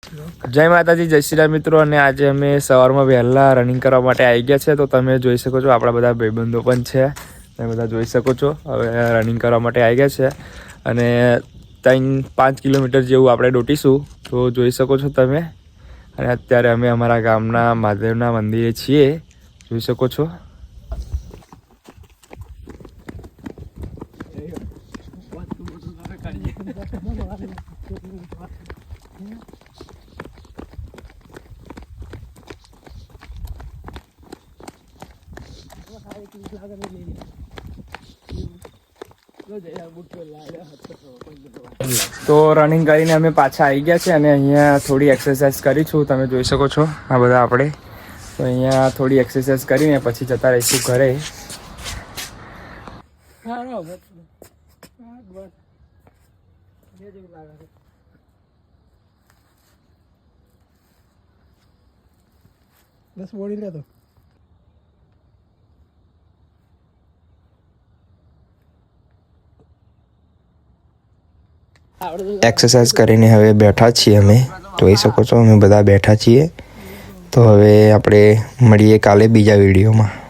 જય માતાજી, જય શ્રી રામ મિત્રો। અને આજે અમે સવારમાં વહેલા રનિંગ કરવા માટે આવી ગયા છે। તો તમે જોઈ શકો છો આપણા બધા ભાઈબંધો પણ છે, તમે બધા જોઈ શકો છો। હવે રનિંગ કરવા માટે આવી ગયા છે અને 3-5 કિલોમીટર જેવું આપણે દોટીશું, તો જોઈ શકો છો તમે। અને અત્યારે અમે અમારા ગામના મહાદેવના મંદિરે છીએ, જોઈ શકો છો। તો રનિંગ કરીને અમે પાછા આવી ગયા છે અને અહીંયા થોડી એક્સરસાઇઝ કરીશું, તમે જોઈ શકો છો આ બધા આપણે। તો અહીંયા થોડી એક્સરસાઇઝ કરીને પછી જતા રહીશું ઘરે। બસ બોડી લેતો एक्सरसाइज કરીને હવે બેઠા છીએ અમે, જોઈ શકો છો અમે બધા બેઠા છીએ। તો હવે આપણે મળીએ કાલે બીજા વિડીયોમાં।